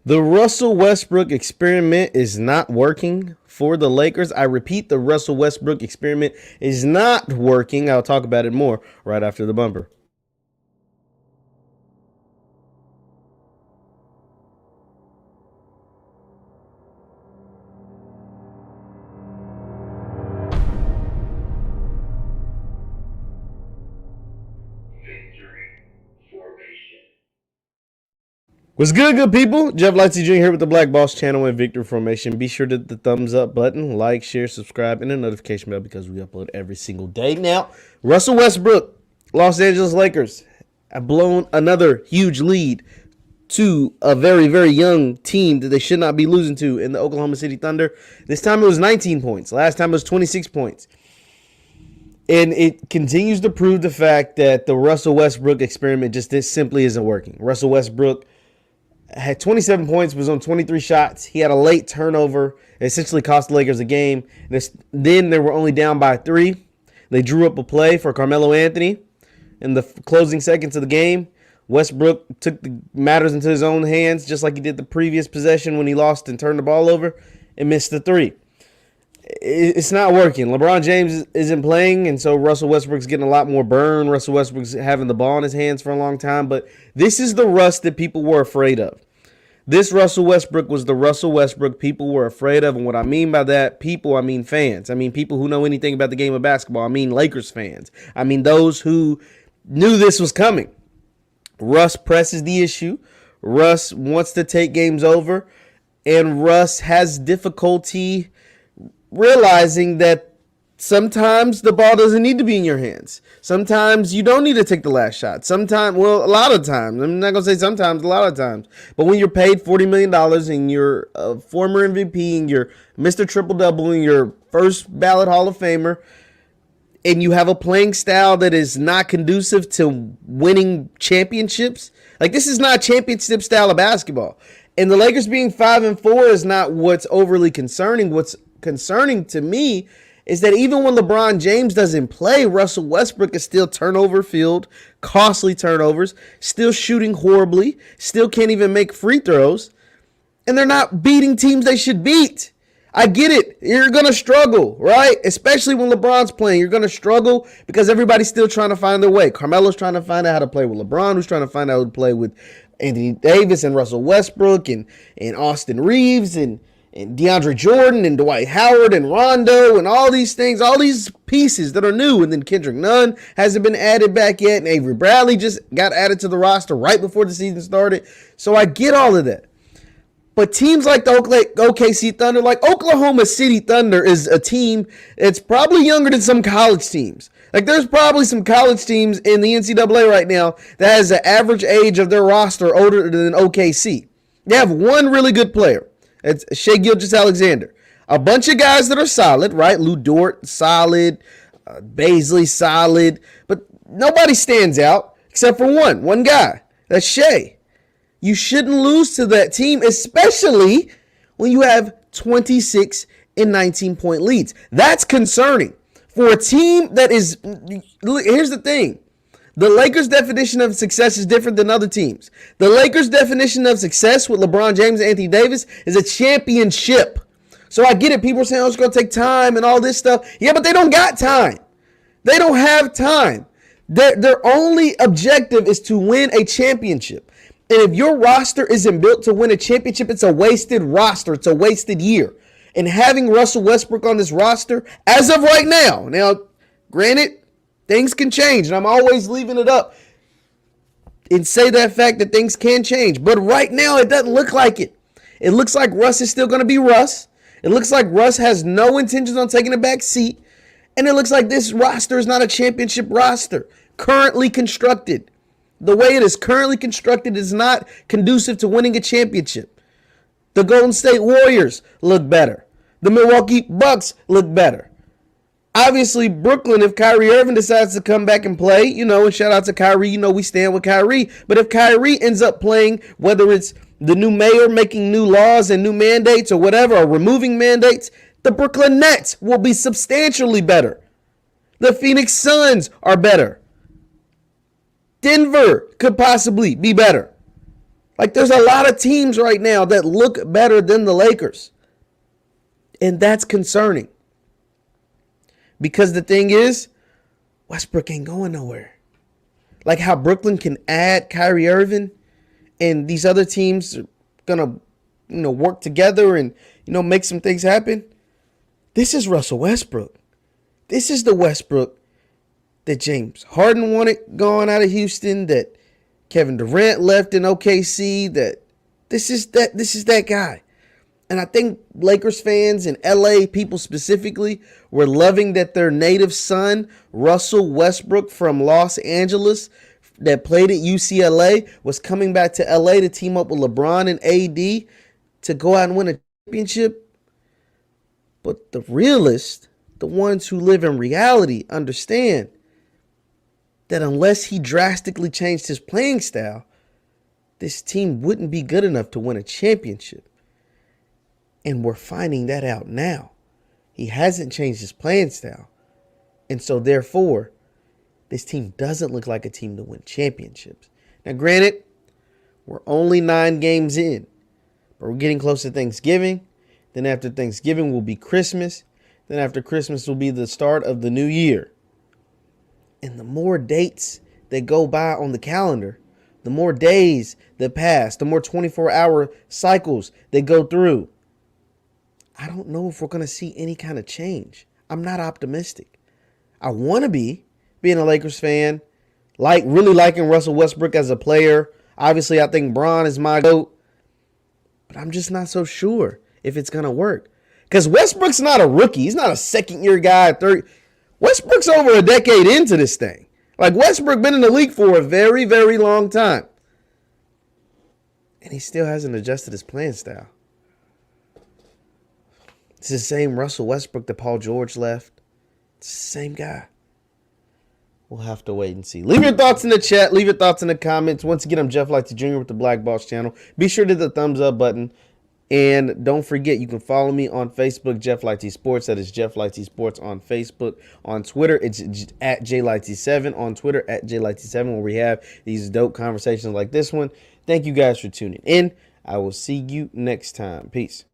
The Russell Westbrook experiment is not working for the Lakers. I repeat, the Russell Westbrook experiment is not working. I'll talk about it more right after the bumper. What's good people? Jeff Lightsy Jr. here with the Black Boss channel and Victory Formation. Be sure to hit the thumbs up button, like, share, subscribe, and the notification bell because we upload every single day. Now, Russell Westbrook, Los Angeles Lakers, have blown another huge lead to a very, very young team that they should not be losing to in the Oklahoma City Thunder. This time it was 19 points. Last time it was 26 points. And it continues to prove the fact that the Russell Westbrook experiment just simply isn't working. Russell Westbrook had 27 points, was on 23 shots. He had a late turnover. It essentially cost the Lakers a game. Then they were only down by 3. They drew up a play for Carmelo Anthony in the closing seconds of the game. Westbrook took the matters into his own hands, just like he did the previous possession when he lost and turned the ball over and missed the 3. It's not working. LeBron James isn't playing, and so Russell Westbrook's getting a lot more burn. Russell Westbrook's having the ball in his hands for a long time, but this is the Russ that people were afraid of. This Russell Westbrook was the Russell Westbrook people were afraid of, and what I mean by that, people, I mean fans. I mean people who know anything about the game of basketball. I mean Lakers fans. I mean those who knew this was coming. Russ presses the issue. Russ wants to take games over, and Russ has difficulty realizing that sometimes the ball doesn't need to be in your hands. Sometimes you don't need to take the last shot. Sometimes, well, a lot of times. I'm not going to say sometimes, a lot of times. But when you're paid $40 million and you're a former MVP and you're Mr. Triple-Double and you're first ballot Hall of Famer and you have a playing style that is not conducive to winning championships, like this is not championship style of basketball. And the Lakers being 5-4 is not what's overly concerning. What's concerning to me is that even when LeBron James doesn't play, Russell Westbrook is still turnover filled, costly turnovers, still shooting horribly, still can't even make free throws, and they're not beating teams they should beat. I get it. You're going to struggle, right? Especially when LeBron's playing. You're going to struggle because everybody's still trying to find their way. Carmelo's trying to find out how to play with LeBron, who's trying to find out how to play with Anthony Davis and Russell Westbrook and Austin Reeves and DeAndre Jordan and Dwight Howard and Rondo and all these things, all these pieces that are new. And then Kendrick Nunn hasn't been added back yet. And Avery Bradley just got added to the roster right before the season started. So I get all of that. But teams like the OKC Thunder, like Oklahoma City Thunder is a team that's probably younger than some college teams. Like there's probably some college teams in the NCAA right now that has an average age of their roster older than OKC. They have one really good player. It's Shai Gilgeous-Alexander. A bunch of guys that are solid, right? Lou Dort, solid. Baisley, solid. But nobody stands out except for one guy. That's Shai. You shouldn't lose to that team, especially when you have 26 and 19-point leads. That's concerning. For a team that is, here's the thing. The Lakers' definition of success is different than other teams. The Lakers' definition of success with LeBron James and Anthony Davis is a championship. So I get it. People are saying, oh, it's going to take time and all this stuff. Yeah, but they don't got time. They don't have time. Their only objective is to win a championship. And if your roster isn't built to win a championship, it's a wasted roster. It's a wasted year. And having Russell Westbrook on this roster, as of right now, granted, things can change, and I'm always leaving it up and say that fact that things can change. But right now, it doesn't look like it. It looks like Russ is still going to be Russ. It looks like Russ has no intentions on taking a back seat. And it looks like this roster is not a championship roster, currently constructed. The way it is currently constructed is not conducive to winning a championship. The Golden State Warriors look better. The Milwaukee Bucks look better. Obviously, Brooklyn, if Kyrie Irving decides to come back and play, and shout out to Kyrie, we stand with Kyrie. But if Kyrie ends up playing, whether it's the new mayor making new laws and new mandates or whatever, or removing mandates, the Brooklyn Nets will be substantially better. The Phoenix Suns are better. Denver could possibly be better. Like, there's a lot of teams right now that look better than the Lakers. And that's concerning. Because the thing is, Westbrook ain't going nowhere. Like how Brooklyn can add Kyrie Irving and these other teams are going to, work together and, make some things happen. This is Russell Westbrook. This is the Westbrook that James Harden wanted gone out of Houston, that Kevin Durant left in OKC, that this is that guy. And I think Lakers fans and LA people specifically were loving that their native son, Russell Westbrook from Los Angeles, that played at UCLA, was coming back to LA to team up with LeBron and AD to go out and win a championship. But the realists, the ones who live in reality, understand that unless he drastically changed his playing style, this team wouldn't be good enough to win a championship. And we're finding that out now. He hasn't changed his playing style. And so therefore, this team doesn't look like a team to win championships. Now, granted, we're only 9 games in, but we're getting close to Thanksgiving. Then after Thanksgiving will be Christmas. Then after Christmas will be the start of the new year. And the more dates that go by on the calendar, the more days that pass, the more 24-hour cycles they go through, I don't know if we're going to see any kind of change. I'm not optimistic. I want to be, being a Lakers fan, really liking Russell Westbrook as a player. Obviously, I think Bron is my GOAT. But I'm just not so sure if it's going to work. Because Westbrook's not a rookie. He's not a second-year guy. Westbrook's over a decade into this thing. Like, Westbrook been in the league for a very, very long time. And he still hasn't adjusted his playing style. It's the same Russell Westbrook that Paul George left. It's the same guy. We'll have to wait and see. Leave your thoughts in the chat. Leave your thoughts in the comments. Once again, I'm Jeff Lightsy Jr. with the Black Boss channel. Be sure to hit the thumbs up button. And don't forget, you can follow me on Facebook, Jeff Lightsy Sports. That is Jeff Lightsy Sports on Facebook. On Twitter, it's at JLightsy7. On Twitter, at JLightsy7, where we have these dope conversations like this one. Thank you guys for tuning in. I will see you next time. Peace.